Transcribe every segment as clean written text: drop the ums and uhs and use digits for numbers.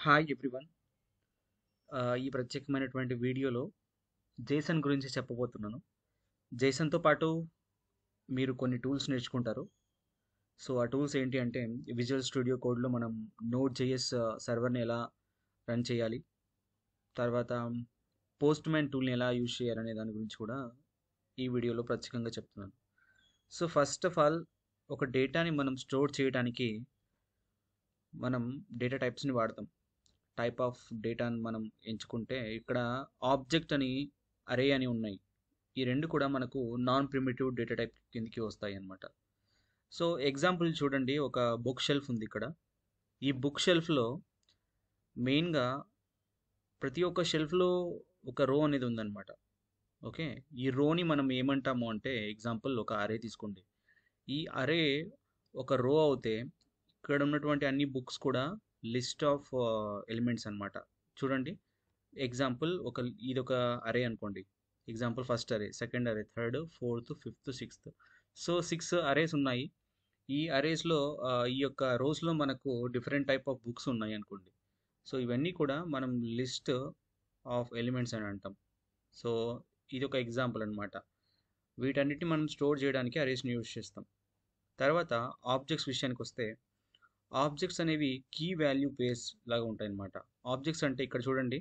Hi everyone. ఈ ప్రత్యేకమైనటువంటి వీడియోలో జేసన్ గురించి చెప్పబోతున్నాను. జేసన్‌తో పాటు మీరు కొన్ని టూల్స్ నేర్చుకుంటారు. సో, ఆ టూల్స్ ఏంటి అంటే విజువల్ స్టూడియో కోడ్‌లో మనం నోడ్ జేఎస్ సర్వర్‌ని ఎలా రన్ చేయాలి, తర్వాత పోస్ట్‌మ్యాన్ టూల్‌ని ఎలా యూజ్ చేయాలనే దాని గురించి కూడా ఈ వీడియోలో ప్రత్యేకంగా చెప్తున్నాను. సో, ఫస్ట్ ఆఫ్ ఆల్ ఒక డేటాని మనం స్టోర్ చేయడానికి మనం డేటా టైప్స్‌ని వాడతాం. టైప్ ఆఫ్ డేటాను మనం ఎంచుకుంటే ఇక్కడ ఆబ్జెక్ట్ అని అరే అని ఉన్నాయి. ఈ రెండు కూడా మనకు నాన్ ప్రిమిటివ్ డేటా టైప్ కిందకి వస్తాయి అన్నమాట. సో ఎగ్జాంపుల్ చూడండి, ఒక బుక్ షెల్ఫ్ ఉంది ఇక్కడ. ఈ బుక్ షెల్ఫ్లో మెయిన్గా ప్రతి ఒక్క షెల్ఫ్లో ఒక రో అనేది ఉందన్నమాట. ఓకే, ఈ రోని మనం ఏమంటాము అంటే ఎగ్జాంపుల్ ఒక అరే తీసుకోండి. ఈ అరే ఒక రో అవుతే ఇక్కడ ఉన్నటువంటి అన్ని బుక్స్ కూడా లిస్ట్ ఆఫ్ ఎలిమెంట్స్ అన్నమాట. చూడండి, ఎగ్జాంపుల్ ఇదొక అరే అనుకోండి. ఎగ్జాంపుల్ ఫస్ట్ అరే, సెకండ్ అరే, third, fourth, fifth, sixth. So 6 arrays ఉన్నాయి. ఈ అరేస్లో ఈ యొక్క రోస్లో మనకు డిఫరెంట్ టైప్ ఆఫ్ బుక్స్ ఉన్నాయి అనుకోండి. సో ఇవన్నీ కూడా మనం లిస్ట్ ఆఫ్ ఎలిమెంట్స్ అని అంటాం. సో ఇది ఒక ఎగ్జాంపుల్ అనమాట. వీటన్నిటిని మనం స్టోర్ చేయడానికి అరేస్ని యూజ్ చేస్తాం. తర్వాత ఆబ్జెక్ట్స్ విషయానికి వస్తే, ఆబ్జెక్ట్స్ అనేవి కీ వాల్యూ పేర్స్ లాగా ఉంటాయి అన్నమాట. ఆబ్జెక్ట్స్ అంటే ఇక్కడ చూడండి,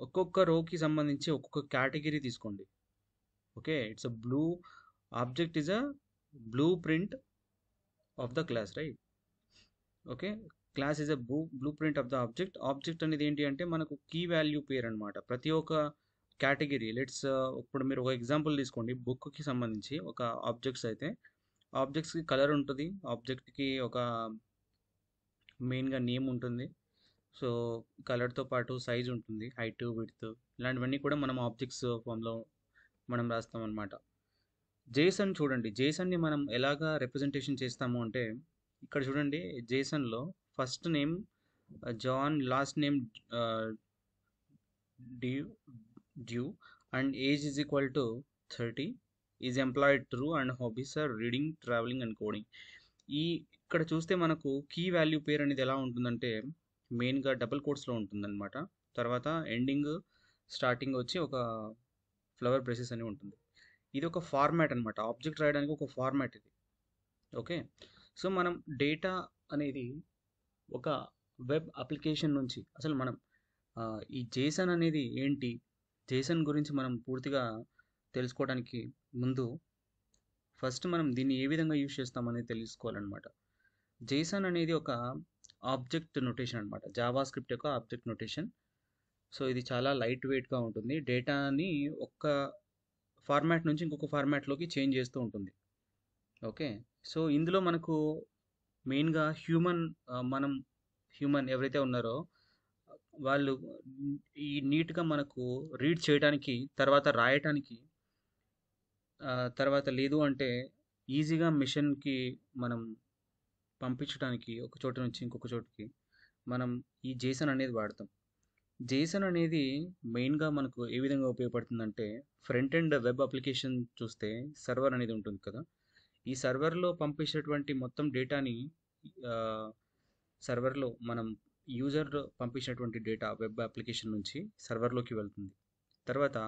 ఒక్కొక్క రోకి సంబంధించి ఒక్కొక్క కేటగిరీ తీసుకోండి. Okay, it's a blue object is a blue print of the class, right? Okay, class is a blue print of the object. Object అనేది ఏంటి అంటే మనకు కీ వాల్యూ పేర్ అనమాట. ప్రతి ఒక్క కేటగిరీ లెట్స్, ఇప్పుడు మీరు ఒక ఎగ్జాంపుల్ తీసుకోండి. బుక్కి సంబంధించి ఒక ఆబ్జెక్ట్స్ అయితే ఆబ్జెక్ట్స్కి కలర్ ఉంటుంది, ఆబ్జెక్ట్కి ఒక మెయిన్గా నేమ్ ఉంటుంది. సో కలర్తో పాటు సైజ్ ఉంటుంది, హైట్, విడ్త్, ఇలాంటివన్నీ కూడా మనం ఆబ్జెక్ట్స్ ఫామ్లో మనం రాస్తాం అనమాట. జేసన్ చూడండి, జేసన్ని మనం ఎలాగా రిప్రజెంటేషన్ చేస్తాము అంటే ఇక్కడ చూడండి, జేసన్లో first name John, last name Doe Doe and age is equal to 30, is employed true and hobbies are reading, travelling and coding. ఈ ఇక్కడ చూస్తే మనకు కీ వాల్యూ పేర్ అనేది ఎలా ఉంటుందంటే మెయిన్గా డబుల్ కోట్స్లో ఉంటుందన్నమాట. తర్వాత ఎండింగ్, స్టార్టింగ్ వచ్చి ఒక ఫ్లవర్ బ్రషెస్ అని ఉంటుంది. ఇది ఒక ఫార్మాట్ అనమాట, ఆబ్జెక్ట్ రాయడానికి ఒక ఫార్మాట్ ఇది. ఓకే, సో మనం డేటా అనేది ఒక వెబ్ అప్లికేషన్ నుంచి అసలు మనం ఈ జేసన్ అనేది ఏంటి, జేసన్ గురించి మనం పూర్తిగా తెలుసుకోవడానికి ముందు ఫస్ట్ మనం దీన్ని ఏ విధంగా యూజ్ చేస్తామనేది తెలుసుకోవాలన్నమాట. జేసన్ అనేది ఒక ఆబ్జెక్ట్ నొటేషన్ అనమాట, జావా స్క్రిప్ట్ యొక్క ఆబ్జెక్ట్ నొటేషన్. సో ఇది చాలా లైట్ వెయిట్గా ఉంటుంది, డేటాని ఒక్క ఫార్మాట్ నుంచి ఇంకొక ఫార్మాట్లోకి చేంజ్ చేస్తూ ఉంటుంది. ఓకే, సో ఇందులో మనకు మెయిన్గా మనం హ్యూమన్ ఎవరైతే ఉన్నారో వాళ్ళు ఈ నీట్గా మనకు రీడ్ చేయడానికి, తర్వాత రాయటానికి, తర్వాత లేదు అంటే ఈజీగా మిషన్కి మనం పంపించడానికి ఒక చోట నుంచి ఇంకొక చోటుకి మనం ఈ జేసన్ అనేది వాడతాం. జేసన్ అనేది మెయిన్గా మనకు ఏ విధంగా ఉపయోగపడుతుందంటే, ఫ్రంట్ ఎండ్ వెబ్ అప్లికేషన్ చూస్తే సర్వర్ అనేది ఉంటుంది కదా. ఈ సర్వర్లో పంపించేటువంటి మొత్తం డేటాని సర్వర్లో మనం యూజర్ పంపించినటువంటి డేటా వెబ్ అప్లికేషన్ నుంచి సర్వర్లోకి వెళ్తుంది. తర్వాత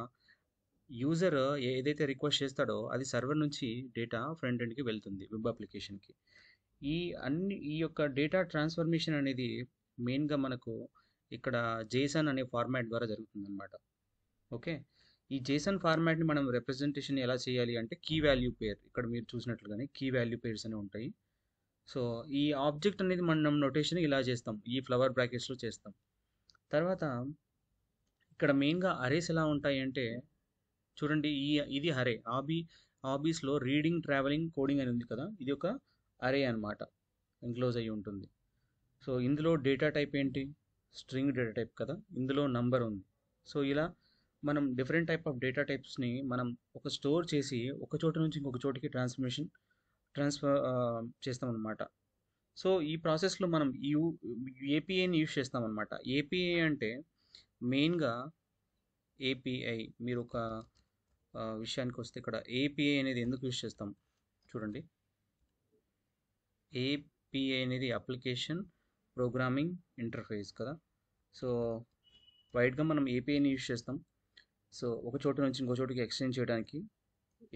యూజర్ ఏదైతే రిక్వెస్ట్ చేస్తాడో అది సర్వర్ నుంచి డేటా ఫ్రంట్ ఎండ్కి వెళ్తుంది వెబ్ అప్లికేషన్కి. ఈ యొక్క డేటా ట్రాన్స్ఫర్మేషన్ అనేది మెయిన్గా మనకు ఇక్కడ జేసన్ అనే ఫార్మాట్ ద్వారా జరుగుతుంది అనమాట. ఓకే, ఈ జేసన్ ఫార్మాట్ని మనం రిప్రజెంటేషన్ ఎలా చేయాలి అంటే కీ వాల్యూ పేర్, ఇక్కడ మీరు చూసినట్లుగానే కీ వాల్యూ పేర్స్ అని ఉంటాయి. సో ఈ ఆబ్జెక్ట్ అనేది మనం నొటేషన్ ఇలా చేస్తాం, ఈ ఫ్లవర్ బ్రాకెట్స్లో చేస్తాం. తర్వాత ఇక్కడ మెయిన్గా అరేస్ ఎలా ఉంటాయి అంటే చూడండి, ఇది అరే హాబీస్లో రీడింగ్, ట్రావెలింగ్, కోడింగ్ అని ఉంది కదా, ఇది ఒక అరే అనమాట, ఎంక్లోజ్ అయ్యి ఉంటుంది. సో ఇందులో డేటా టైప్ ఏంటి, స్ట్రింగ్ డేటా టైప్ కదా, ఇందులో నంబర్ ఉంది. సో ఇలా మనం డిఫరెంట్ టైప్ ఆఫ్ డేటా టైప్స్ని మనం ఒక స్టోర్ చేసి ఒక చోట నుంచి ఇంకొక చోటికి ట్రాన్స్ఫర్ చేస్తామన్నమాట. సో ఈ ప్రాసెస్లో మనం ఏపీఐని యూజ్ చేస్తామన్నమాట. ఏపీఐ అంటే మెయిన్గా ఏపీఐ, మీరు ఒక విషయానికి వస్తే ఇక్కడ ఏపీఐ అనేది ఎందుకు యూజ్ చేస్తాం చూడండి. ఏపీఐ అనేది అప్లికేషన్ ప్రోగ్రామింగ్ ఇంటర్ఫేస్ కదా. సో వైడ్గా మనం ఏపీఐని యూజ్ చేస్తాం. సో ఒక చోటు నుంచి ఇంకో చోటుకి ఎక్స్చేంజ్ చేయడానికి.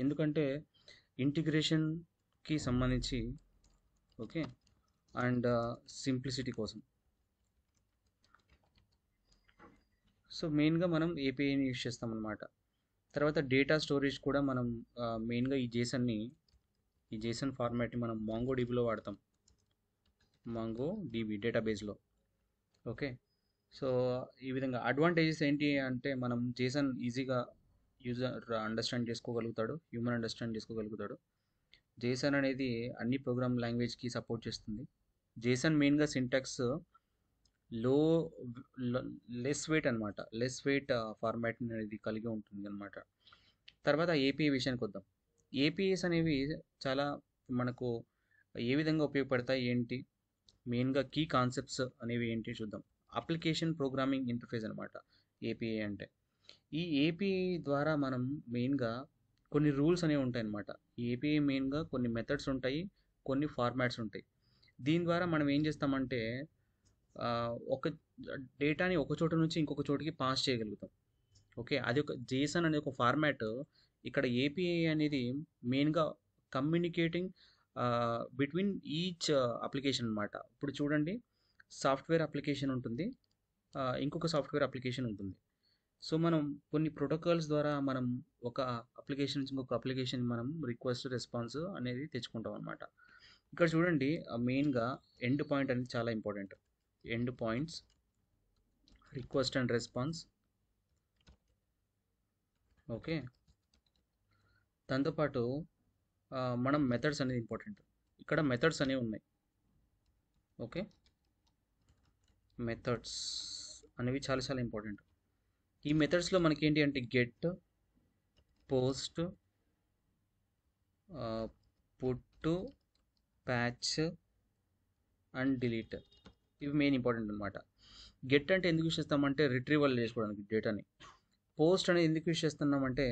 ఎందుకంటే ఇంటిగ్రేషన్కి సంబంధించి, ఓకే, అండ్ సింప్లిసిటీ కోసం. సో మెయిన్గా మనం ఏపీఐని యూజ్ చేస్తాం అన్నమాట. తర్వాత డేటా స్టోరేజ్ కూడా మనం మెయిన్గా ఈ జేసన్ ఫార్మాట్ని మనం మాంగో డీబీలో వాడతాం. మాంగో డీబీ డేటాబేస్లో. ఓకే. సో ఈ విధంగా అడ్వాంటేజెస్ ఏంటి అంటే మనం జేసన్ ఈజీగా యూజర్ అండర్స్టాండ్ చేసుకోగలుగుతాడు, హ్యూమన్ అండర్స్టాండ్ చేసుకోగలుగుతాడు. జేసన్ అనేది అన్ని ప్రోగ్రామ్ లాంగ్వేజ్కి సపోర్ట్ చేస్తుంది. జేసన్ మెయిన్గా సింటాక్స్ లో లెస్ వెయిట్ అనమాట, లెస్ వెయిట్ ఫార్మాట్ అనేది కలిగి ఉంటుంది అనమాట. తర్వాత ఏపీఐ విషయానికి వద్దాం. ఏపీఐస్ అనేవి చాలా మనకు ఏ విధంగా ఉపయోగపడతాయి ఏంటి, మెయిన్గా కీ కాన్సెప్ట్స్ అనేవి ఏంటి చూద్దాం. అప్లికేషన్ ప్రోగ్రామింగ్ ఇంటర్ఫేస్ అనమాట ఏపీఐ అంటే. ఈ ఏపీఐ ద్వారా మనం మెయిన్గా కొన్ని రూల్స్ అనేవి ఉంటాయి అన్నమాట. ఈ ఏపీఐ మెయిన్గా కొన్ని మెథడ్స్ ఉంటాయి, కొన్ని ఫార్మాట్స్ ఉంటాయి. దీని ద్వారా మనం ఏం చేస్తామంటే ఒక డేటాని ఒక చోట నుంచి ఇంకొక చోటికి పాస్ చేయగలుగుతాం. ఓకే, అది ఒక జేసన్ అనే ఒక ఫార్మాట్. ఇక్కడ ఏపీఐ అనేది మెయిన్గా కమ్యూనికేటింగ్ బిట్వీన్ ఈచ్ అప్లికేషన్ అనమాట. ఇప్పుడు చూడండి, సాఫ్ట్వేర్ అప్లికేషన్ ఉంటుంది, ఇంకొక సాఫ్ట్వేర్ అప్లికేషన్ ఉంటుంది. సో మనం కొన్ని ప్రోటోకాల్స్ ద్వారా మనం ఒక అప్లికేషన్ నుంచి ఇంకొక అప్లికేషన్ మనం రిక్వెస్ట్ రెస్పాన్స్ అనేది తెచ్చుకుంటాం అనమాట. ఇక్కడ చూడండి, మెయిన్గా ఎండ్ పాయింట్ అనేది చాలా important. End points, request and response. Okay, దాంతోపాటు మనం మెథడ్స్ అనేది ఇంపార్టెంట్. ఇక్కడ మెథడ్స్ అనేవి ఉన్నాయి. ఓకే, మెథడ్స్ అనేవి చాలా చాలా ఇంపార్టెంట్. ఈ మెథడ్స్లో మనకి ఏంటి అంటే get, post, put, patch and delete, ఇవి మెయిన్ ఇంపార్టెంట్ అనమాట. గెట్ అంటే ఎందుకు యూస్ చేస్తామంటే రిట్రీవల్ చేసుకోవడానికి డేటాని. పోస్ట్ అనేది ఎందుకు యూస్ చేస్తున్నామంటే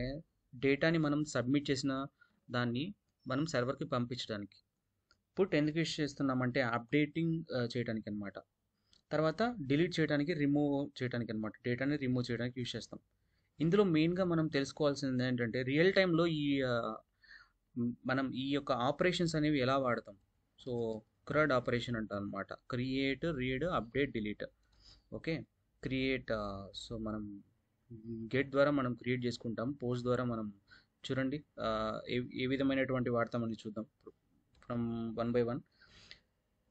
డేటాని మనం సబ్మిట్ చేసిన దాన్ని మనం సర్వర్కి పంపించడానికి. పుట్ ఎందుకు యూస్ చేస్తున్నామంటే అప్డేటింగ్ చేయడానికి అనమాట. తర్వాత డిలీట్ చేయడానికి, రిమూవ్ చేయడానికి అనమాట. డేటాని రిమూవ్ చేయడానికి యూస్ చేస్తాం. ఇందులో మెయిన్గా మనం తెలుసుకోవాల్సింది ఏంటంటే రియల్ టైంలో మనం ఈ యొక్క ఆపరేషన్స్ అనేవి ఎలా వాడతాం. సో క్రడ్ ఆపరేషన్ అంటాం అనమాట. Create, read, update, delete. Okay, create, so మనం గెట్ ద్వారా మనం క్రియేట్ చేసుకుంటాం. పోస్ట్ ద్వారా మనం చూడండి ఏ విధమైనటువంటి వాడతామని చూద్దాం ఫ్రమ్ వన్ బై వన్.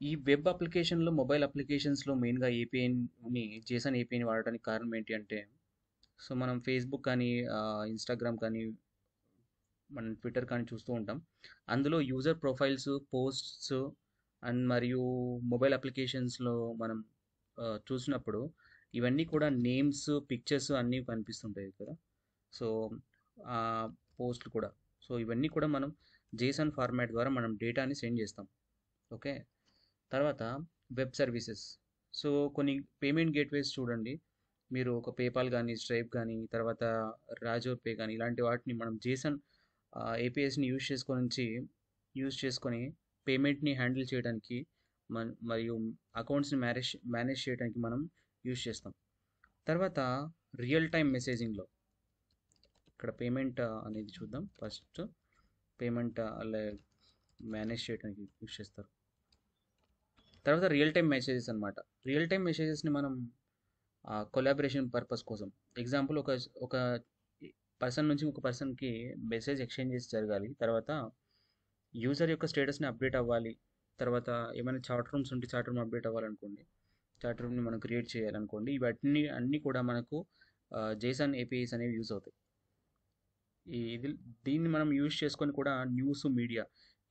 ఈ వెబ్ అప్లికేషన్లో, మొబైల్ అప్లికేషన్స్లో మెయిన్గా ఏపీఐని, జేసన్ ఏపీఐని వాడడానికి కారణం ఏంటి అంటే, సో మనం ఫేస్బుక్ కానీ, ఇన్స్టాగ్రామ్ కానీ, మనం ట్విట్టర్ కానీ చూస్తూ ఉంటాం. అందులో యూజర్ ప్రొఫైల్స్, పోస్ట్స్ అండ్ మరియు మొబైల్ అప్లికేషన్స్లో మనం చూసినప్పుడు ఇవన్నీ కూడా నేమ్స్, పిక్చర్స్ అన్నీ కనిపిస్తుంటాయి కదా. సో పోస్ట్లు కూడా, సో ఇవన్నీ కూడా మనం జేసన్ ఫార్మాట్ ద్వారా మనం డేటాని సెండ్ చేస్తాం. ఓకే, తర్వాత వెబ్ సర్వీసెస్. సో కొన్ని పేమెంట్ గేట్వేస్ చూడండి, మీరు ఒక పేపాల్ కానీ, స్ట్రైప్ కానీ, తర్వాత రాజో పే కానీ, ఇలాంటి వాటిని మనం జేసన్ ఏపీఎస్ని యూజ్ చేసుకొని పేమెంట్ని హ్యాండిల్ చేయడానికి మరియు అకౌంట్స్ని మేనేజ్ చేయడానికి మనం యూజ్ చేస్తాం. తర్వాత రియల్ టైమ్ మెసేజింగ్లో ఇక్కడ పేమెంట్ అనేది చూద్దాం. ఫస్ట్ పేమెంట్ అలా మేనేజ్ చేయడానికి యూజ్ చేస్తారు. తర్వాత రియల్ టైమ్ మెసేజెస్ అనమాట. రియల్ టైమ్ మెసేజెస్ని మనం కొలాబరేషన్ పర్పస్ కోసం, ఎగ్జాంపుల్ ఒక పర్సన్ నుంచి ఒక పర్సన్కి మెసేజ్ ఎక్స్చేంజెస్ జరగాలి, తర్వాత యూజర్ యొక్క స్టేటస్ని అప్డేట్ అవ్వాలి, తర్వాత ఏమైనా చాట్ రూమ్స్ ఉంటే చాట్ రూమ్ అప్డేట్ అవ్వాలనుకోండి, చాట్ రూమ్ని మనం క్రియేట్ చేయాలనుకోండి, ఇవన్నీ అన్నీ కూడా మనకు జేసన్ ఏపీఐస్ అనేవి యూజ్ అవుతాయి. దీన్ని మనం యూజ్ చేసుకొని కూడా న్యూస్ మీడియా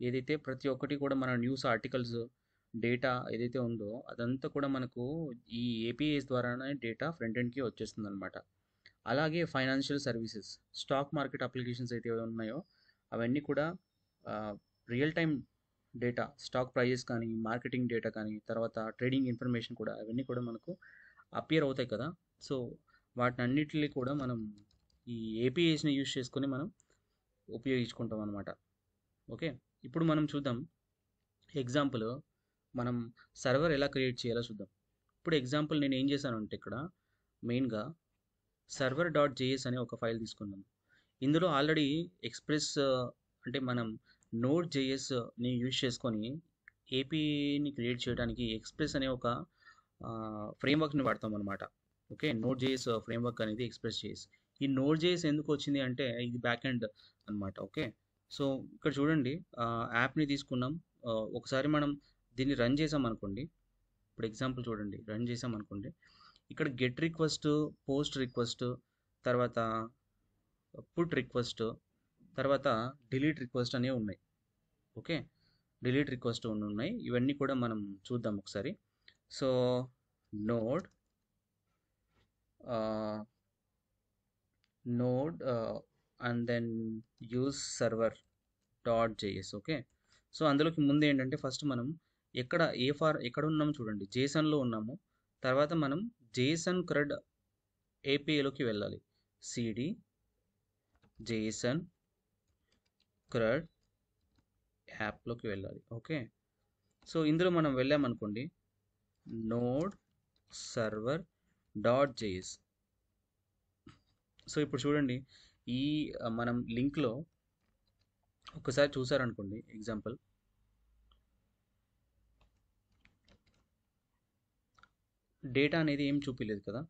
ఏదైతే ప్రతి ఒక్కటి కూడా మన న్యూస్ ఆర్టికల్స్ డేటా ఏదైతే ఉందో అదంతా కూడా మనకు ఈ ఏపీఐస్ ద్వారానే డేటా ఫ్రంట్ ఎండ్కి వచ్చేస్తుంది అనమాట. అలాగే financial services, stock market applications అయితే ఉన్నాయో అవన్నీ కూడా real time data, stock prices కానీ, మార్కెటింగ్ డేటా కానీ, తర్వాత ట్రేడింగ్ ఇన్ఫర్మేషన్ కూడా, అవన్నీ కూడా మనకు అపియర్ అవుతాయి కదా. సో వాటినన్నిటిని కూడా మనం ఈ ఏపీఐస్ని యూజ్ చేసుకొని మనం ఉపయోగించుకుంటాం అనమాట. ఓకే, ఇప్పుడు మనం చూద్దాం ఎగ్జాంపుల్, మనం సర్వర్ ఎలా క్రియేట్ చేయాలో చూద్దాం. ఇప్పుడు ఎగ్జాంపుల్ నేను ఏం చేశానంటే ఇక్కడ మెయిన్గా సర్వర్ డాట్ జేఎస్ అనే ఒక ఫైల్ తీసుకున్నాను. ఇందులో ఆల్రెడీ ఎక్స్ప్రెస్ అంటే మనం నోడ్ జేఎస్ని యూజ్ చేసుకొని ఏపీని క్రియేట్ చేయడానికి ఎక్స్ప్రెస్ అనే ఒక ఫ్రేమ్వర్క్ని వాడతాం అనమాట. ఓకే, నోడ్ జేఎస్ ఫ్రేమ్వర్క్ అనేది ఎక్స్ప్రెస్ జేఎస్. ఈ నోడ్ జేఎస్ ఎందుకు వచ్చింది అంటే ఇది బ్యాక్ ఎండ్ అనమాట. ఓకే, సో ఇక్కడ చూడండి యాప్ని తీసుకున్నాం. ఒకసారి మనం దీన్ని రన్ చేసాం అనుకోండి. ఇప్పుడు ఎగ్జాంపుల్ చూడండి, రన్ చేసాం అనుకోండి. ఇక్కడ గెట్ రిక్వెస్ట్, పోస్ట్ రిక్వెస్ట్, తర్వాత పుట్ రిక్వెస్ట్, తర్వాత డిలీట్ రిక్వెస్ట్ అనేవి ఉన్నాయి. ఓకే, డిలీట్ రిక్వెస్ట్ ఉన్నాయి. ఇవన్నీ కూడా మనం చూద్దాం ఒకసారి. So node and then use server dot JS. Okay, so అందులోకి ముందు ఏంటంటే ఫస్ట్ మనం ఎక్కడ ఉన్నాము చూడండి, జేసన్లో ఉన్నాము. తర్వాత మనం జేసన్ క్రడ్ ఏపీలోకి వెళ్ళాలి. సిడి జేసన్ క్రడ్ యాప్లోకి వెళ్ళాలి. ఓకే, సో ఇందులో మనం వెళ్ళామనుకోండి, node server dot JS. So ఇప్పుడు చూడండి, ఈ మనం లింక్లో ఒకసారి చూసారనుకోండి, ఎగ్జాంపుల్ డేటా అనేది ఏం చూపించలేదు కదా.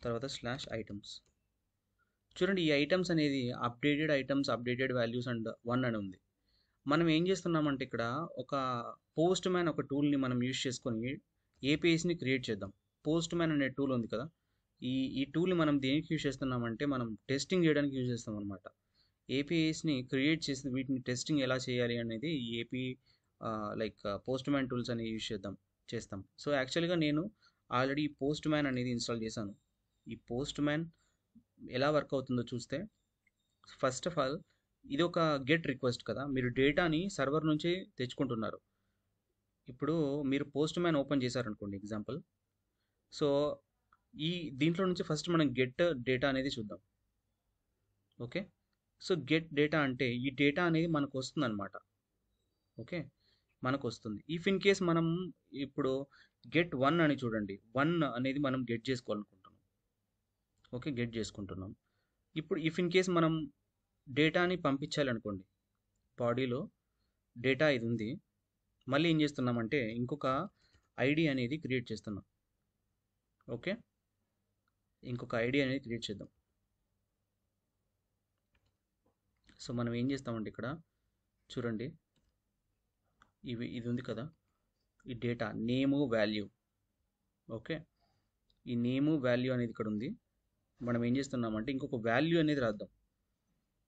తర్వాత స్లాష్ ఐటమ్స్ చూడండి, ఈ ఐటమ్స్ అనేది updated items, updated values and 1 అని ఉంది. మనం ఏం చేస్తున్నామంటే ఇక్కడ ఒక పోస్ట్ మ్యాన్ ఒక టూల్ని మనం యూజ్ చేసుకొని ఏపీఎస్ని క్రియేట్ చేద్దాం. పోస్ట్ మ్యాన్ అనే టూల్ ఉంది కదా, ఈ టూల్ని మనం దేనికి యూజ్ చేస్తున్నామంటే మనం టెస్టింగ్ చేయడానికి యూజ్ చేస్తాం అనమాట. ఏపీఎస్ని క్రియేట్ చేసి వీటిని టెస్టింగ్ ఎలా చేయాలి అనేది ఈ AP like post man tools అని యూజ్ చేస్తాం. సో యాక్చువల్గా నేను ఆల్రెడీ పోస్ట్ మ్యాన్ అనేది ఇన్స్టాల్ చేశాను. ఈ పోస్ట్ మ్యాన్ ఎలా వర్క్ అవుతుందో చూస్తే, ఫస్ట్ ఆఫ్ ఆల్ ఇది ఒక గెట్ రిక్వెస్ట్ కదా, మీరు డేటాని సర్వర్ నుంచి తెచ్చుకుంటున్నారు. ఇప్పుడు మీరు పోస్ట్ మ్యాన్ ఓపెన్ చేశారనుకోండి ఎగ్జాంపుల్. సో దీంట్లో నుంచి ఫస్ట్ మనం గెట్ డేటా అనేది చూద్దాం. ఓకే, సో గెట్ డేటా అంటే ఈ డేటా అనేది మనకు వస్తుంది అనమాట. ఓకే, మనకు వస్తుంది. ఇఫ్ ఇన్ కేస్ మనం ఇప్పుడు గెట్ 1 అని చూడండి, 1 అనేది మనం గెట్ చేసుకోవాలనుకుంటున్నాం. ఓకే, గెట్ చేసుకుంటున్నాం. ఇప్పుడు ఇఫ్ ఇన్ కేస్ మనం డేటాని పంపించాలనుకోండి, బాడీలో డేటా ఇది ఉంది, మళ్ళీ ఏం చేస్తున్నామంటే ఇంకొక ఐడి అనేది క్రియేట్ చేస్తున్నాం. ఓకే, ఇంకొక ఐడి అనేది క్రియేట్ చేద్దాం. సో మనం ఏం చేస్తామంటే ఇక్కడ చూడండి, ఇది ఉంది కదా, ఈ డేటా నేము వాల్యూ. ఓకే, ఈ నేము వాల్యూ అనేది ఇక్కడ ఉంది. మనం ఏం చేస్తున్నామంటే ఇంకొక వాల్యూ అనేది రాద్దాం.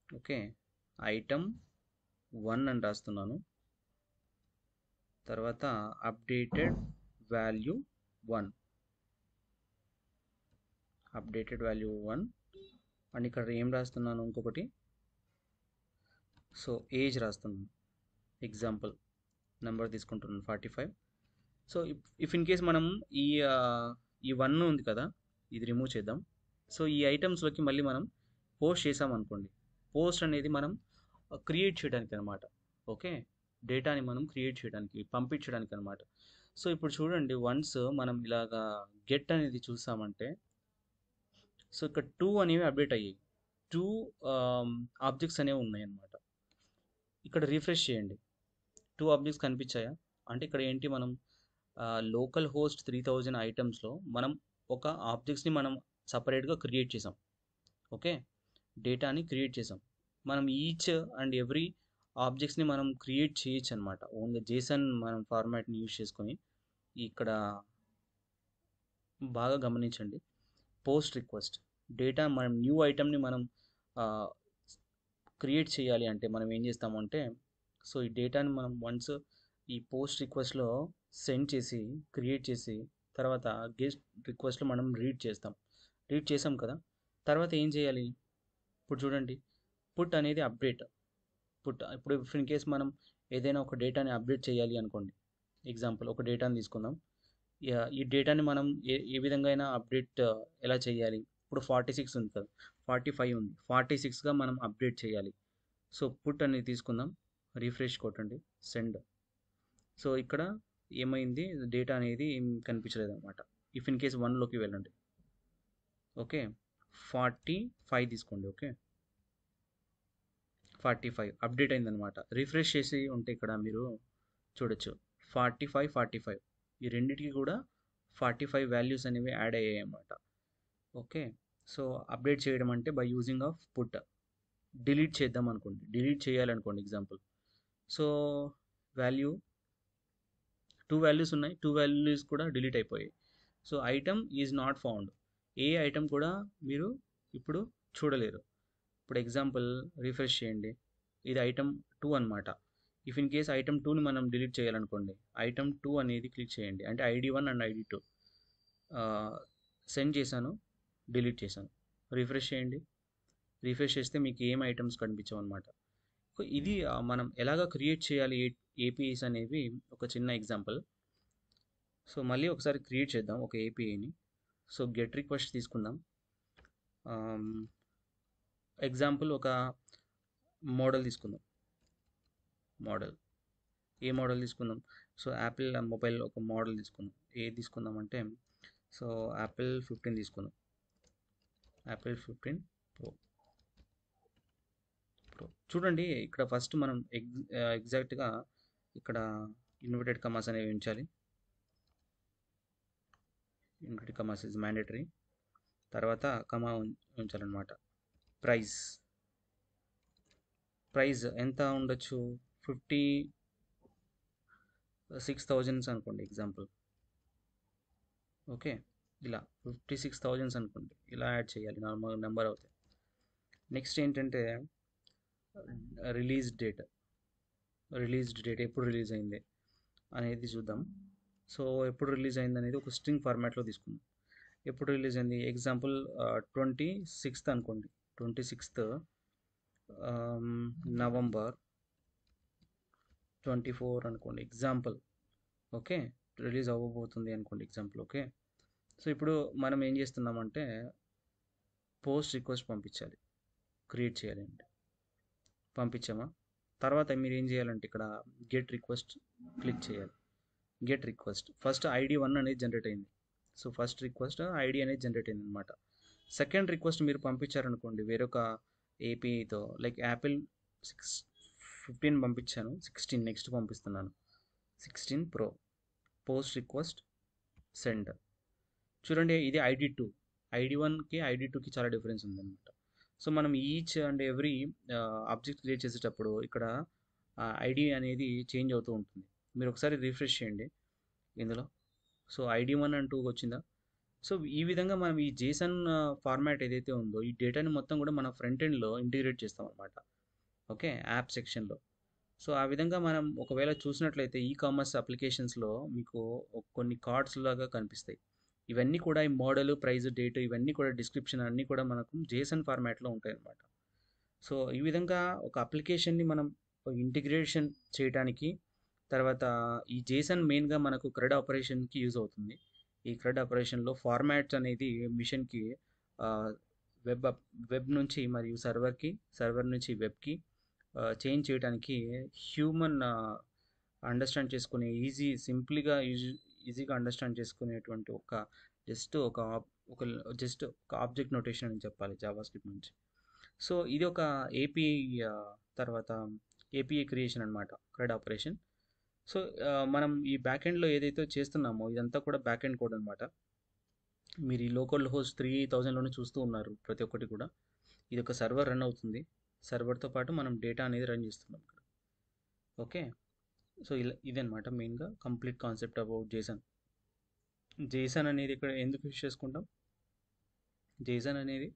ఓకే, ఐటమ్ 1 అని రాస్తున్నాను. తర్వాత updated value 1, updated value 1 and ఇక్కడ ఏం రాస్తున్నాను ఇంకొకటి, సో ఏజ్ రాస్తున్నాను. ఎగ్జాంపుల్ నెంబర్ తీసుకుంటున్నాను 45. సో ఇఫ్ ఇన్ కేస్ మనం ఈ 1 ఉంది కదా, ఇది రిమూవ్ చేద్దాం. సో ఈ ఐటమ్స్లోకి మళ్ళీ మనం పోస్ట్ చేసామనుకోండి, పోస్ట్ అనేది మనం క్రియేట్ చేయడానికి అనమాట. ఓకే, డేటాని మనం క్రియేట్ చేయడానికి, పంపించడానికి అనమాట. సో ఇప్పుడు చూడండి, వన్స్ మనం ఇలాగా గెట్ అనేది చూసామంటే, సో ఇక్కడ 2 అనేవి అప్డేట్ అయ్యాయి. 2 ఆబ్జెక్ట్స్ అనేవి ఉన్నాయి అన్నమాట. ఇక్కడ రిఫ్రెష్ చేయండి, 2 ఆబ్జెక్ట్స్ కనిపించాయా అంటే ఇక్కడ ఏంటి, మనం లోకల్ హోస్ట్ 3000 ఐటమ్స్లో మనం ఒక ఆబ్జెక్ట్స్ని మనం సపరేట్గా క్రియేట్ చేసాం. ఓకే, డేటాని క్రియేట్ చేసాం. మనం ఈచ్ అండ్ ఎవ్రీ ఆబ్జెక్ట్స్ని మనం క్రియేట్ చేయొచ్చు అనమాట, ఓన్గా జేసన్ మనం ఫార్మాట్ని యూజ్ చేసుకొని. ఇక్కడ బాగా గమనించండి, పోస్ట్ రిక్వెస్ట్ డేటా మనం న్యూ ఐటమ్ని మనం క్రియేట్ చేయాలి అంటే మనం ఏం చేస్తామంటే, సో ఈ డేటాని మనం వన్స్ ఈ పోస్ట్ రిక్వెస్ట్లో సెండ్ చేసి క్రియేట్ చేసి తర్వాత గెట్ రిక్వెస్ట్లో మనం రీడ్ చేసాం కదా. తర్వాత ఏం చేయాలి, ఇప్పుడు చూడండి, పుట్ అనేది అప్డేట్. ఇప్పుడు ఇన్ కేస్ మనం ఏదైనా ఒక డేటాని అప్డేట్ చేయాలి అనుకోండి, ఎగ్జాంపుల్ ఒక డేటాని తీసుకుందాం. ఈ డేటాని మనం ఏ విధంగా అయినా అప్డేట్ ఎలా చేయాలి, ఇప్పుడు 46 ఉంది కదా, 45 ఉంది, 46గా మనం అప్డేట్ చేయాలి. సో పుట్ అనేది తీసుకుందాం, రిఫ్రెష్ కొట్టండి, సెండ్. సో ఇక్కడ ఏమైంది, డేటా అనేది ఏం కనిపించలేదు అనమాట. ఇఫ్ ఇన్ కేస్ 1లోకి వెళ్ళండి. ఓకే, 45 తీసుకోండి. ఓకే, 45 అప్డేట్ అయిందనమాట. రిఫ్రెష్ చేసి ఉంటే ఇక్కడ మీరు చూడొచ్చు 45 ఈ రెండిటికి కూడా 45 వాల్యూస్ అనేవి యాడ్ అయ్యాయి అన్నమాట. ఓకే, సో అప్డేట్ చేయడం అంటే by using of put. Delete చేద్దాం అనుకోండి, డిలీట్ చేయాలనుకోండి ఎగ్జాంపుల్. సో వాల్యూ 2 వాల్యూస్ ఉన్నాయి, 2 వాల్యూస్ కూడా డిలీట్ అయిపోయాయి. So item is not found, ఏ ఐటమ్ కూడా మీరు ఇప్పుడు చూడలేరు. ఇప్పుడు ఎగ్జాంపుల్ రిఫ్రెష్ చేయండి, ఇది ఐటమ్ 2 అనమాట. ఇఫ్ ఇన్ కేస్ ఐటమ్ 2ని మనం డిలీట్ చేయాలనుకోండి, ఐటమ్ 2 అనేది క్లిక్ చేయండి, అంటే ID1 అండ్ ID2 సెండ్ చేశాను, డిలీట్ చేశాను. రిఫ్రెష్ చేయండి, రిఫ్రెష్ చేస్తే మీకు ఏం ఐటమ్స్ కనిపించవు అనమాట. ఇది మనం ఎలాగ క్రియేట్ చేయాలి ఏపీఐస్ అనేవి ఒక చిన్న ఎగ్జాంపుల్. సో మళ్ళీ ఒకసారి క్రియేట్ చేద్దాం ఒక ఏపీఐని. సో గెట్ రిక్వెస్ట్ తీసుకుందాం. ఎగ్జాంపుల్ ఒక మోడల్ తీసుకుందాం. మోడల్ ఏ మోడల్ తీసుకుందాం? సో యాపిల్ మొబైల్ ఒక మోడల్ తీసుకుందాం. ఏది తీసుకుందాం అంటే, సో యాపిల్ 15 తీసుకుందాం. Apple 15 pro. చూడండి ఇక్కడ ఫస్ట్ మనం ఎగ్జాక్ట్గా ఇక్కడ ఇన్వర్టెడ్ కమాస్ అనేవి ఉంచాలి. Inverted కమాస్ is mandatory. తర్వాత కమా ఉంచాలన్నమాట. ప్రైస్ ఎంత ఉండొచ్చు? 56,000 అనుకోండి ఎగ్జాంపుల్. ఓకే, ఇలా 56,000 అనుకోండి, ఇలా యాడ్ చేయాలి, నార్మల్ నెంబర్ అవుతాయి. నెక్స్ట్ ఏంటంటే రిలీజ్ డేట్ ఎప్పుడు రిలీజ్ అయింది అనేది చూద్దాం. సో ఎప్పుడు రిలీజ్ అయింది అనేది ఒక స్ట్రింగ్ ఫార్మాట్లో తీసుకుందాం. ఎప్పుడు రిలీజ్ అయింది? ఎగ్జాంపుల్ 26th అనుకోండి, 26th నవంబర్ 24 అనుకోండి ఎగ్జాంపుల్. ఓకే, రిలీజ్ అవ్వబోతుంది అనుకోండి ఎగ్జాంపుల్. ఓకే, సో ఇప్పుడు మనం ఏం చేస్తున్నామంటే పోస్ట్ రిక్వెస్ట్ పంపించాలి, క్రియేట్ చేయాలి అంటే పంపించామా. తర్వాత మీరు ఏం చేయాలంటే ఇక్కడ గెట్ రిక్వెస్ట్ క్లిక్ చేయాలి. గెట్ రిక్వెస్ట్ ఫస్ట్ ID1 అనేది జనరేట్ అయింది. సో ఫస్ట్ రిక్వెస్ట్ ఐడి అనేది జనరేట్ అయింది అనమాట. సెకండ్ రిక్వెస్ట్ మీరు పంపించారనుకోండి వేరొక ఏపీఐతో, లైక్ యాపిల్ 15 పంపించాను, 16 నెక్స్ట్ పంపిస్తున్నాను, 16 ప్రో. Post request send. చూడండి ఇది ID1కి ID2కి చాలా డిఫరెన్స్ ఉందన్నమాట. సో మనం each and every object create చేసేటప్పుడు ఇక్కడ ఐడి అనేది చేంజ్ అవుతూ ఉంటుంది. మీరు ఒకసారి రిఫ్రెష్ చేయండి ఇందులో. సో ID1 అండ్ 2 వచ్చిందా? సో ఈ విధంగా మనం ఈ జేసన్ ఫార్మాట్ ఏదైతే ఉందో ఈ డేటాని మొత్తం కూడా మన ఫ్రంట్ ఎండ్లో ఇంటిగ్రేట్ చేస్తాం అనమాట. ఓకే, యాప్ సెక్షన్లో. సో ఆ విధంగా మనం ఒకవేళ చూసినట్లయితే ఈ కామర్స్ అప్లికేషన్స్లో మీకు కొన్ని కార్డ్స్ లాగా కనిపిస్తాయి. ఇవన్నీ కూడా ఈ మోడల్, ప్రైస్, డేట్, ఇవన్నీ కూడా డిస్క్రిప్షన్ అన్నీ కూడా మనకు జేసన్ ఫార్మాట్లో ఉంటాయి అన్నమాట. సో ఈ విధంగా ఒక అప్లికేషన్ని మనం ఇంటిగ్రేషన్ చేయడానికి, తర్వాత ఈ జేసన్ మెయిన్గా మనకు క్రెడ్ ఆపరేషన్కి యూజ్ అవుతుంది. ఈ క్రెడ్ ఆపరేషన్లో ఫార్మాట్స్ అనేది మిషన్కి వెబ్ వెబ్ నుంచి మరియు సర్వర్ నుంచి వెబ్కి చేంజ్ చేయడానికి హ్యూమన్ అండర్స్టాండ్ చేసుకునే సింప్లీగా ఈజీగా అండర్స్టాండ్ చేసుకునేటువంటి జస్ట్ ఒక ఆబ్జెక్ట్ నోటేషన్ అని చెప్పాలి జావాస్క్రిప్ట్ నుంచి. సో ఇది ఒక ఏపీఐ, తర్వాత ఏపీఐ క్రియేషన్ అనమాట, క్రెడ్ ఆపరేషన్. సో మనం ఈ బ్యాక్ ఎండ్లో ఏదైతే చేస్తున్నామో ఇదంతా కూడా బ్యాక్ ఎండ్ కోడ్ అనమాట. మీరు ఈ లోకల్ హోస్ట్ 3000లోనే చూస్తూ ఉన్నారు ప్రతి ఒక్కటి కూడా. ఇది ఒక సర్వర్ రన్ అవుతుంది, సర్వర్తో పాటు మనం డేటా అనేది రన్ చేస్తున్నాం ఇక్కడ. ఓకే, సో ఇదనమాట మెయిన్గా కంప్లీట్ కాన్సెప్ట్ అబౌట్ జేసన్ అనేది ఇక్కడ ఎందుకు యూజ్ చేసుకుంటాం. జేసన్ అనేది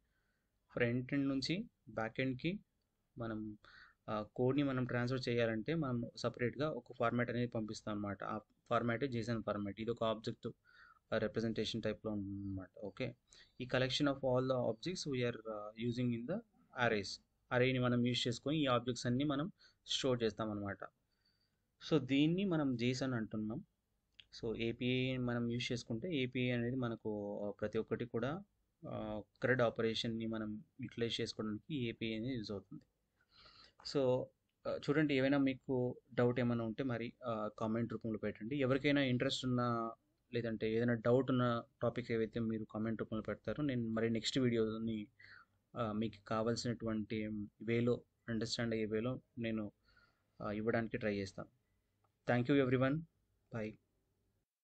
ఫ్రంట్ ఎండ్ నుంచి బ్యాక్ ఎండ్కి మనం కోడ్ని మనం ట్రాన్స్ఫర్ చేయాలంటే మనం సపరేట్గా ఒక ఫార్మాట్ అనేది పంపిస్తాం అనమాట. ఆ ఫార్మాటే జేసన్ ఫార్మాట్. ఇది ఒక ఆబ్జెక్ట్ రిప్రజెంటేషన్ టైప్లో ఉందన్నమాట. ఓకే, ఈ collection of all the objects we are using in the అరేని మనం యూజ్ చేసుకొని ఈ ఆబ్జెక్ట్స్ అన్నీ మనం స్టోర్ చేస్తామన్నమాట. సో దీన్ని మనం జేసన్ అంటున్నాం. సో ఏపీఐ మనం యూజ్ చేసుకుంటే ఏపీఐ అనేది మనకు ప్రతి ఒక్కటి కూడా క్రెడ్ ఆపరేషన్ని మనం యూటిలైజ్ చేసుకోవడానికి ఏపీఐ అనేది యూజ్ అవుతుంది. సో చూడండి, ఏమైనా మీకు డౌట్ ఏమైనా ఉంటే మరి కామెంట్ రూపంలో పెట్టండి. ఎవరికైనా ఇంట్రెస్ట్ ఉన్న లేదంటే ఏదైనా డౌట్ ఉన్న టాపిక్స్ ఏవైతే మీరు కామెంట్ రూపంలో పెడతారో నేను మరి నెక్స్ట్ వీడియోని మీకు కావాల్సినటువంటి వేలో అండర్స్టాండ్ అయ్యే వేలో నేను ఇవ్వడానికి ట్రై చేస్తాను. Thank you everyone. బాయ్.